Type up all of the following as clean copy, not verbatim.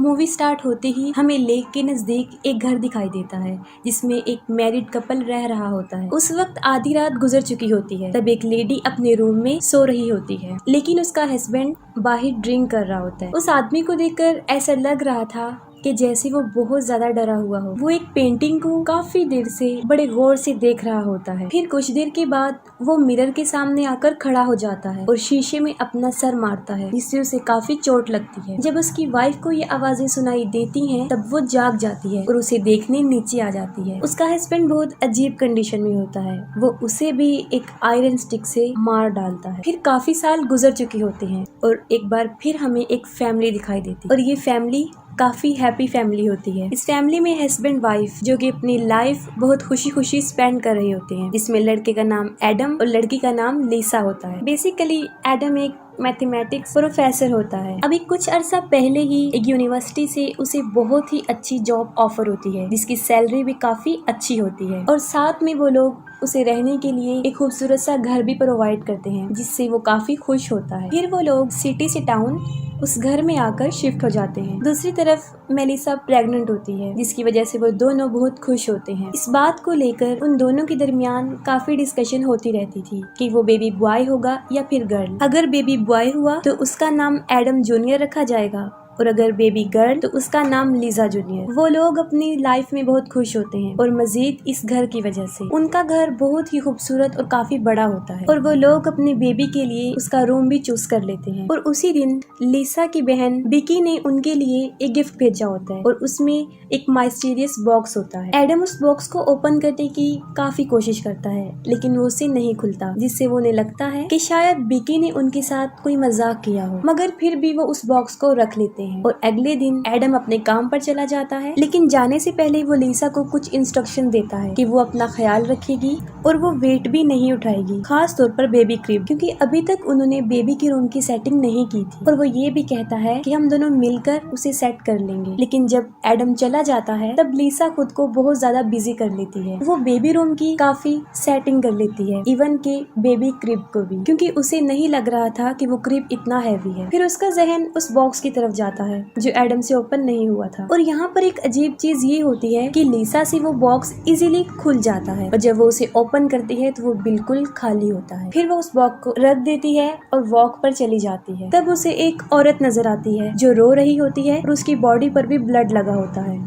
Movie start होते ही हमें lake के नजदीक एक घर दिखाई देता है जिसमें एक मैरिड कपल रह रहा होता है। उस वक्त आधी रात गुजर चुकी होती है। तब एक लेडी अपने रूम में सो रही होती है, लेकिन उसका हस्बैंड बाहर ड्रिंक कर रहा होता है। उस आदमी को देखकर ऐसा लग रहा था कि जैसे वो बहुत ज्यादा डरा हुआ हो। वो एक पेंटिंग को काफी देर से बड़े गौर से देख रहा होता है। फिर कुछ देर के बाद वो मिरर के सामने आकर खड़ा हो जाता है और शीशे में अपना सर मारता है, जिससे उसे काफी चोट लगती है। जब उसकी वाइफ को ये आवाजें सुनाई देती हैं, तब वो जाग जाती है और उसे देखने नीचे आ जाती है। उसका हस्बैंड बहुत अजीब कंडीशन में होता है। वो उसे भी एक आयरन स्टिक से मार डालता है। फिर काफी साल गुजर चुके होते हैं और एक बार फिर हमें एक फैमिली दिखाई देती है और ये फैमिली काफी हैप्पी फैमिली होती है। इस फैमिली में हस्बैंड वाइफ जो कि अपनी लाइफ बहुत खुशी खुशी स्पेंड कर रहे होते हैं, जिसमें लड़के का नाम एडम और लड़की का नाम लिसा होता है। बेसिकली एडम एक मैथमेटिक्स प्रोफेसर होता है। अभी कुछ अरसा पहले ही एक यूनिवर्सिटी से उसे बहुत ही अच्छी जॉब ऑफर होती है, जिसकी सैलरी भी काफी अच्छी होती है और साथ में वो लोग उसे रहने के लिए एक खूबसूरत सा घर भी प्रोवाइड करते हैं, जिससे वो काफी खुश होता है। फिर वो लोग सिटी से टाउन उस घर में आकर शिफ्ट हो जाते हैं। दूसरी तरफ मेलिसा प्रेग्नेंट होती है, जिसकी वजह से वो दोनों बहुत खुश होते हैं। इस बात को लेकर उन दोनों के दरमियान काफी डिस्कशन होती रहती थी कि वो बेबी बॉय होगा या फिर गर्ल। अगर बेबी बॉय हुआ तो उसका नाम एडम जूनियर रखा जाएगा और अगर बेबी गर्ल तो उसका नाम लिजा जूनियर। वो लोग अपनी लाइफ में बहुत खुश होते हैं और मजीद इस घर की वजह से। उनका घर बहुत ही खूबसूरत और काफी बड़ा होता है और वो लोग अपने बेबी के लिए उसका रूम भी चूज कर लेते हैं। और उसी दिन लिसा की बहन बिकी ने उनके लिए एक गिफ्ट भेजा होता है और उसमें एक माइस्टीरियस बॉक्स होता है। एडम उस बॉक्स को ओपन करने की काफी कोशिश करता है, लेकिन वो उसे नहीं खुलता, जिससे वो उन्हें लगता है कि शायद बिकी ने उनके साथ कोई मजाक किया हो। मगर फिर भी वो उस बॉक्स को रख लेते हैं और अगले दिन एडम अपने काम पर चला जाता है। लेकिन जाने से पहले वो लिसा को कुछ इंस्ट्रक्शन देता है कि वो अपना ख्याल रखेगी और वो वेट भी नहीं उठाएगी, खास तौर पर बेबी क्रिब, क्योंकि अभी तक उन्होंने बेबी के रूम की सेटिंग नहीं की थी। और वो ये भी कहता है कि हम दोनों मिलकर उसे सेट कर लेंगे। लेकिन जब एडम चला जाता है तब लिसा खुद को बहुत ज्यादा बिजी कर लेती है। वो बेबी रूम की काफी सेटिंग कर लेती है, इवन के बेबी क्रिब को भी, क्योंकि उसे नहीं लग रहा था कि वो क्रिब इतना हैवी है। फिर उसका जहन उस बॉक्स की तरफ जाता है जो एडम से ओपन नहीं हुआ था। और यहाँ पर एक अजीब चीज ये होती है कि लिसा से वो बॉक्स इजीली खुल जाता है और जब वो उसे ओपन करती है तो वो बिल्कुल खाली होता है। फिर वो उस बॉक्स को रख देती है और वॉक पर चली जाती है। तब उसे एक औरत नजर आती है जो रो रही होती है और उसकी बॉडी पर भी ब्लड लगा होता है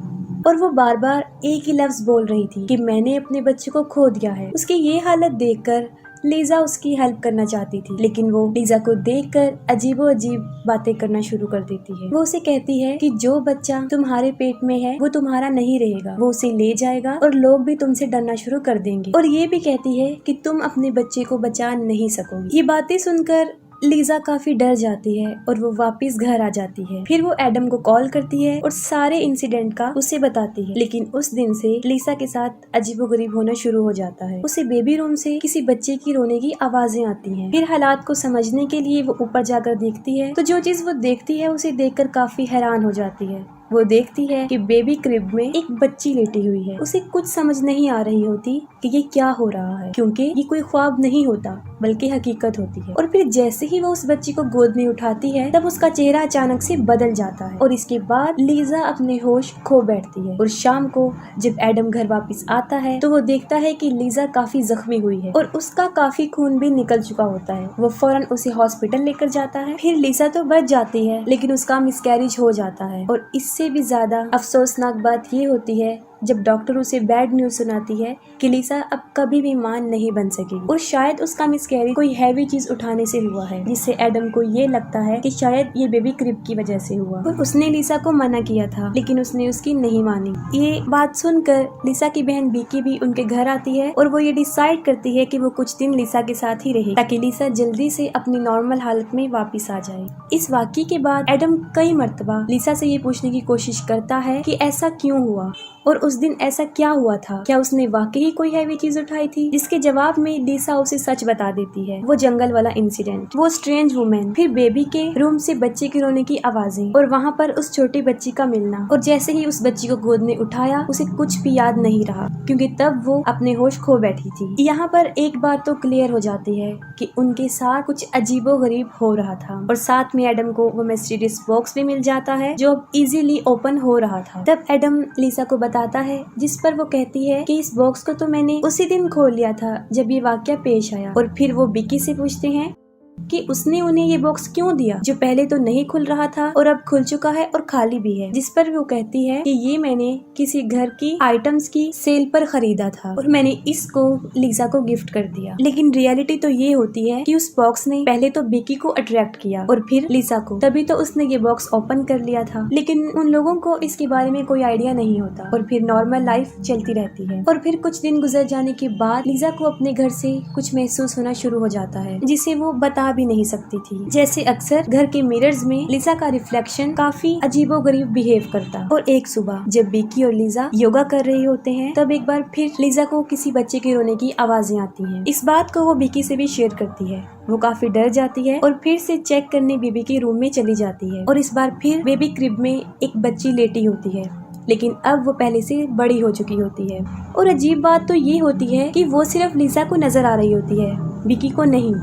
और वो बार बार एक ही लफ्ज बोल रही थी कि मैंने अपने बच्चे को खो दिया है। उसकी ये हालत देखकर लिजा उसकी हेल्प करना चाहती थी, लेकिन वो लिजा को देखकर अजीबो अजीब बातें करना शुरू कर देती है। वो उसे कहती है कि जो बच्चा तुम्हारे पेट में है वो तुम्हारा नहीं रहेगा, वो उसे ले जाएगा और लोग भी तुमसे डरना शुरू कर देंगे। और ये भी कहती है कि तुम अपने बच्चे को बचा नहीं सकोगी। ये बातें सुनकर लिजा काफी डर जाती है और वो वापस घर आ जाती है। फिर वो एडम को कॉल करती है और सारे इंसिडेंट का उसे बताती है। लेकिन उस दिन से लिसा के साथ अजीबोगरीब होना शुरू हो जाता है। उसे बेबी रूम से किसी बच्चे की रोने की आवाजें आती हैं। फिर हालात को समझने के लिए वो ऊपर जाकर देखती है, तो जो चीज वो देखती है उसे देखकर काफी हैरान हो जाती है। वो देखती है कि बेबी क्रिब में एक बच्ची लेटी हुई है। उसे कुछ समझ नहीं आ रही होती कि ये क्या हो रहा है, क्योंकि ये कोई ख्वाब नहीं होता बल्कि हकीकत होती है। और फिर जैसे ही वो उस बच्ची को गोद में उठाती है तब उसका चेहरा अचानक से बदल जाता है और इसके बाद लिजा अपने होश खो बैठती है। और शाम को जब एडम घर वापस आता है तो वो देखता है कि लिजा काफी जख्मी हुई है और उसका काफी खून भी निकल चुका होता है। वो फौरन उसे हॉस्पिटल लेकर जाता है। फिर लिजा तो बच जाती है, लेकिन उसका मिसकैरेज हो जाता है। और इससे भी ज्यादा अफसोसनाक बात ये होती है जब डॉक्टर उसे बैड न्यूज सुनाती है कि लिसा अब कभी भी मां नहीं बन सकेगी और शायद उसका मिसकैरेज कोई हैवी चीज उठाने से हुआ है, जिससे एडम को ये लगता है कि शायद ये बेबी क्रिब की वजह से हुआ। और उसने लिसा को मना किया था, लेकिन उसने उसकी नहीं मानी। ये बात सुनकर लिसा की बहन बीकी भी उनके घर आती है और वो ये डिसाइड करती है कि वो कुछ दिन लिसा के साथ ही रहे ताकि लिसा जल्दी से अपनी नॉर्मल हालत में वापिस आ जाए। इस वाकये के बाद एडम कई मर्तबा लिसा से ये पूछने की कोशिश करता है कि ऐसा क्यों हुआ और उस दिन ऐसा क्या हुआ था, क्या उसने वाकई कोई हैवी चीज उठाई थी? जिसके जवाब में लिसा उसे सच बता देती है, वो जंगल वाला इंसिडेंट, वो स्ट्रेंज वुमेन, फिर बेबी के रूम से बच्चे के रोने की आवाजें और वहाँ पर उस छोटी बच्ची का मिलना। और जैसे ही उस बच्ची को गोद में उठाया उसे कुछ भी याद नहीं रहा, क्योंकि तब वो अपने होश खो बैठी थी। यहाँ पर एक बात तो क्लियर हो जाती है कि उनके साथ कुछ अजीबोगरीब हो रहा था, और साथ में एडम को वो मिस्टीरियस बॉक्स भी मिल जाता है जो अब इजीली ओपन हो रहा था। तब एडम लिसा को बताता है, जिस पर वो कहती है कि इस बॉक्स को तो मैंने उसी दिन खोल लिया था जब ये वाकया पेश आया। और फिर वो बिकी से पूछते हैं कि उसने उन्हें ये बॉक्स क्यों दिया जो पहले तो नहीं खुल रहा था और अब खुल चुका है और खाली भी है। जिस पर वो कहती है कि ये मैंने किसी घर की आइटम्स की सेल पर खरीदा था और मैंने इसको लिसा को गिफ्ट कर दिया। लेकिन रियलिटी तो ये होती है कि उस बॉक्स ने पहले तो बिकी को अट्रैक्ट किया और फिर लिसा को, तभी तो उसने ये बॉक्स ओपन कर लिया था। लेकिन उन लोगों को इसके बारे में कोई आइडिया नहीं होता और फिर नॉर्मल लाइफ चलती रहती है। और फिर कुछ दिन गुजर जाने के बाद लिसा को अपने घर से कुछ महसूस होना शुरू हो जाता है जिसे वो बता भी नहीं सकती थी। जैसे अक्सर घर के मिरर्स में लिसा का रिफ्लेक्शन काफी अजीबोगरीब बिहेव करता। और एक सुबह जब बिकी और लिसा योगा कर रहे होते हैं तब एक बार फिर लिसा को किसी बच्चे के रोने की आवाजें आती हैं। इस बात को वो बिकी से भी शेयर करती है। वो काफी डर जाती है और फिर से चेक करने बेबी के रूम में चली जाती है। और इस बार फिर बेबी क्रिब में एक बच्ची लेटी होती है, लेकिन अब वो पहले से बड़ी हो चुकी होती है। और अजीब बात तो ये होती है कि वो सिर्फ लिसा को नजर आ रही होती है, बिकी को नहीं।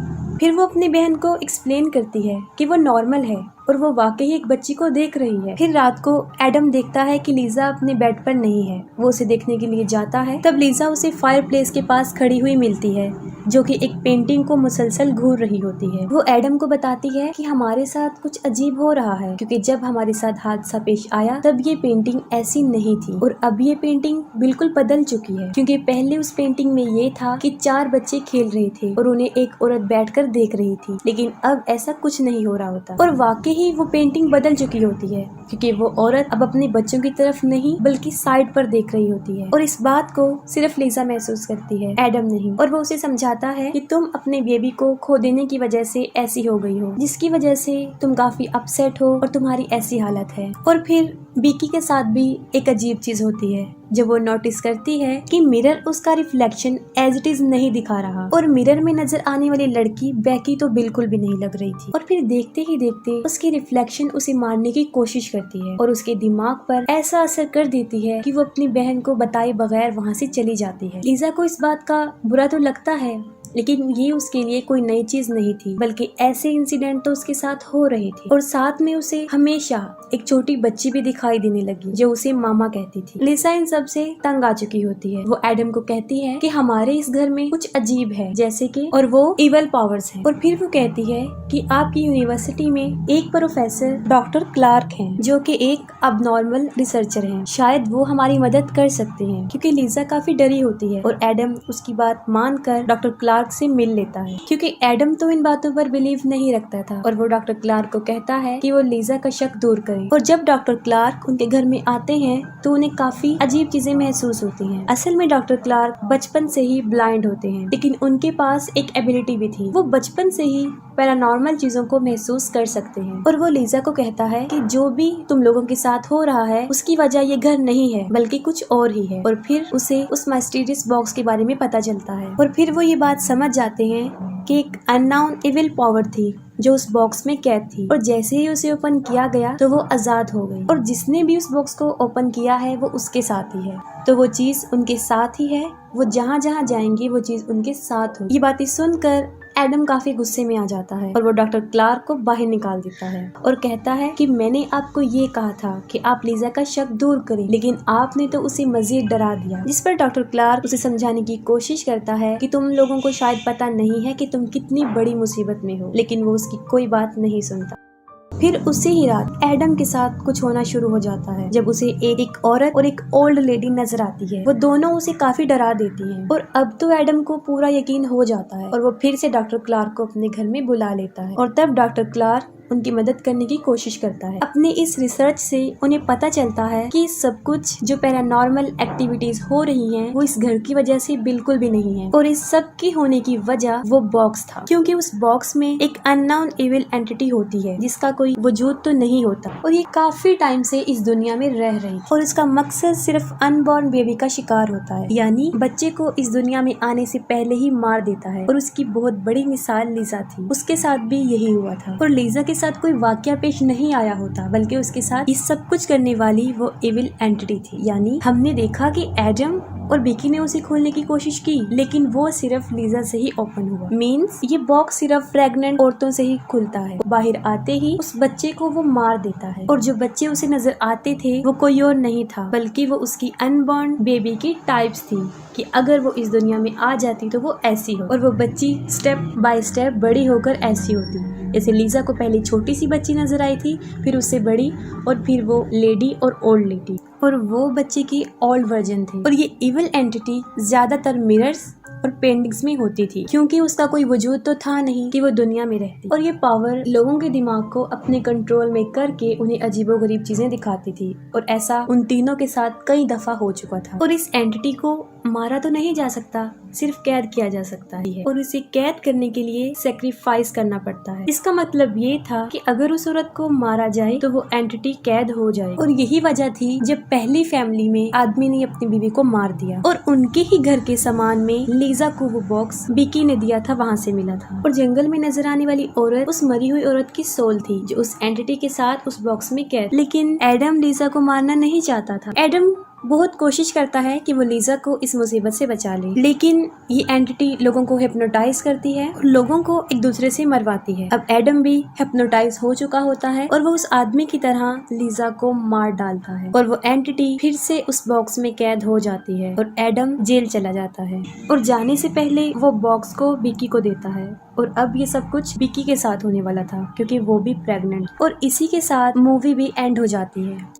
फिर वो अपनी बहन को एक्सप्लेन करती है कि वो नॉर्मल है और वो वाकई एक बच्ची को देख रही है। फिर रात को एडम देखता है कि लिसा अपने बेड पर नहीं है। वो उसे देखने के लिए जाता है। तब लिसा उसे फायर प्लेस के पास खड़ी हुई मिलती है जो कि एक पेंटिंग को मुसलसल घूर रही होती है। वो एडम को बताती है कि हमारे साथ कुछ अजीब हो रहा है, क्योंकि जब हमारे साथ हादसा पेश आया तब ये पेंटिंग ऐसी नहीं थी और अब ये पेंटिंग बिल्कुल बदल चुकी है। क्योंकि पहले उस पेंटिंग में ये था कि 4 बच्चे खेल रहे थे और उन्हें एक औरत बैठकर देख रही थी, लेकिन अब ऐसा कुछ नहीं हो रहा होता। और वाकई ही वो पेंटिंग बदल चुकी होती है, क्योंकि वो औरत अब अपने बच्चों की तरफ नहीं बल्कि साइड पर देख रही होती है। और इस बात को सिर्फ लिसा महसूस करती है, एडम नहीं। और वो उसे समझाता है कि तुम अपने बेबी को खो देने की वजह से ऐसी हो गई हो, जिसकी वजह से तुम काफी अपसेट हो और तुम्हारी ऐसी हालत है। और फिर बिकी के साथ भी एक अजीब चीज होती है जब वो नोटिस करती है कि मिरर उसका रिफ्लेक्शन एज इट इज नहीं दिखा रहा और मिरर में नजर आने वाली लड़की बेकी तो बिल्कुल भी नहीं लग रही थी। और फिर देखते ही देखते उसकी रिफ्लेक्शन उसे मारने की कोशिश करती है और उसके दिमाग पर ऐसा असर कर देती है कि वो अपनी बहन को बताए बगैर वहाँ से चली जाती है। लिसा को इस बात का बुरा तो लगता है, लेकिन ये उसके लिए कोई नई चीज नहीं थी, बल्कि ऐसे इंसिडेंट तो उसके साथ हो रहे थे। और साथ में उसे हमेशा एक छोटी बच्ची भी दिखाई देने लगी जो उसे मामा कहती थी। लिसा इन सब से तंग आ चुकी होती है। वो एडम को कहती है कि हमारे इस घर में कुछ अजीब है, जैसे कि और वो इवल पावर्स हैं। और फिर वो कहती है कि आपकी यूनिवर्सिटी में एक प्रोफेसर डॉक्टर क्लार्क हैं जो कि एक अबनॉर्मल रिसर्चर हैं। शायद वो हमारी मदद कर सकते हैं, क्योंकि लिसा काफी डरी होती है। और एडम उसकी बात मानकर डॉक्टर क्लार्क से मिल लेता है, क्योंकि एडम तो इन बातों पर बिलीव नहीं रखता था। और वो डॉक्टर क्लार्क को कहता है कि वो लिसा का शक दूर करे। और जब डॉक्टर क्लार्क उनके घर में आते हैं तो उन्हें काफी अजीब चीजें महसूस होती हैं। असल में डॉक्टर क्लार्क बचपन से ही ब्लाइंड होते हैं, लेकिन उनके पास एक एबिलिटी भी थी। वो बचपन से ही पैरानॉर्मल चीजों को महसूस कर सकते हैं। और वो लिसा को कहता है कि जो भी तुम लोगों के साथ हो रहा है उसकी वजह ये घर नहीं है बल्कि कुछ और ही है। और फिर उसे उस मिस्टीरियस बॉक्स के बारे में पता चलता है। और फिर वो ये बात समझ जाते हैं कि एक अननोन इविल पावर थी जो उस बॉक्स में कैद थी, और जैसे ही उसे ओपन किया गया तो वो आजाद हो गई। और जिसने भी उस बॉक्स को ओपन किया है वो उसके साथ ही है, तो वो चीज उनके साथ ही है। वो जहाँ जहाँ जाएंगे वो चीज उनके साथ हो। ये बातें सुनकर एडम काफी गुस्से में आ जाता है और वो डॉक्टर क्लार्क को बाहर निकाल देता है और कहता है कि मैंने आपको ये कहा था कि आप लिसा का शक दूर करें, लेकिन आपने तो उसे मजीद डरा दिया। जिस पर डॉक्टर क्लार्क उसे समझाने की कोशिश करता है कि तुम लोगों को शायद पता नहीं है कि तुम कितनी बड़ी मुसीबत में हो, लेकिन वो उसकी कोई बात नहीं सुनता। फिर उसी ही रात एडम के साथ कुछ होना शुरू हो जाता है जब उसे एक औरत और एक ओल्ड लेडी नजर आती है। वो दोनों उसे काफी डरा देती हैं और अब तो एडम को पूरा यकीन हो जाता है और वो फिर से डॉक्टर क्लार्क को अपने घर में बुला लेता है। और तब डॉक्टर क्लार्क उनकी मदद करने की कोशिश करता है। अपने इस रिसर्च से उन्हें पता चलता है कि सब कुछ जो पैरानॉर्मल एक्टिविटीज हो रही हैं वो इस घर की वजह से बिल्कुल भी नहीं है, और इस सब की होने की वजह वो बॉक्स था, क्योंकि उस बॉक्स में एक अननोन इविल एंटिटी होती है जिसका कोई वजूद तो नहीं होता, और ये काफी टाइम से इस दुनिया में रह रही थी, और इसका मकसद सिर्फ अनबॉर्न बेबी का शिकार होता है, यानी बच्चे को इस दुनिया में आने से पहले ही मार देता है। और उसकी बहुत बड़ी मिसाल लीजा थी, उसके साथ भी यही हुआ था, और लीजा के साथ कोई वाकया पेश नहीं आया होता, बल्कि उसके साथ ये सब कुछ करने वाली वो इविल एंटिटी थी। यानी हमने देखा कि एडम और बेकी ने उसे खोलने की कोशिश की, लेकिन वो सिर्फ लीजा से ही ओपन हुआ। मीन्स ये बॉक्स सिर्फ प्रेग्नेंट औरतों से ही खुलता है। बाहर आते ही उस बच्चे को वो मार देता है, और जो बच्चे उसे नजर आते थे वो कोई और नहीं था, बल्कि वो उसकी अनबॉर्न बेबी की टाइप्स थी कि अगर वो इस दुनिया में आ जाती तो वो ऐसी हो, और वो बच्ची स्टेप बाय स्टेप बड़ी होकर ऐसी होती। जैसे लीजा को पहले छोटी सी बच्ची नजर आई थी, फिर उससे बड़ी, और फिर वो लेडी और ओल्ड लेडी, और वो बच्चे की ओल्ड वर्जन थी। और ये इविल एंटिटी ज्यादातर मिरर्स और पेंटिंग्स में होती थी, क्योंकि उसका कोई वजूद तो था नहीं कि वो दुनिया में रहती, और ये पावर लोगों के दिमाग को अपने कंट्रोल में करके उन्हें अजीबोगरीब चीजें दिखाती थी, और ऐसा उन तीनों के साथ कई दफा हो चुका था। और इस एंटिटी को मारा तो नहीं जा सकता, सिर्फ कैद किया जा सकता है, और इसे कैद करने के लिए सेक्रीफाइस करना पड़ता है। इसका मतलब ये था कि अगर उस औरत को मारा जाए तो वो एंटिटी कैद हो जाए, और यही वजह थी जब पहली फैमिली में आदमी ने अपनी बीवी को मार दिया, और उनके ही घर के सामान में लीजा को वो बॉक्स बिकी ने दिया था, वहाँ से मिला था। और जंगल में नजर आने वाली औरत उस मरी हुई औरत की सोल थी, जो उस एंटिटी के साथ उस बॉक्स में कैद। लेकिन एडम लीजा को मारना नहीं चाहता था। एडम बहुत कोशिश करता है कि वो लीजा को इस मुसीबत से बचा ले, लेकिन ये एंटिटी लोगों को हिप्नोटाइज करती है और लोगों को एक दूसरे से मरवाती है। अब एडम भी हिप्नोटाइज हो चुका होता है, और वो उस आदमी की तरह लीजा को मार डालता है, और वो एंटिटी फिर से उस बॉक्स में कैद हो जाती है, और एडम जेल चला जाता है। और जाने से पहले वो बॉक्स को बिकी को देता है, और अब ये सब कुछ बिकी के साथ होने वाला था, क्योंकि वो भी प्रेग्नेंट। और इसी के साथ मूवी भी एंड हो जाती है।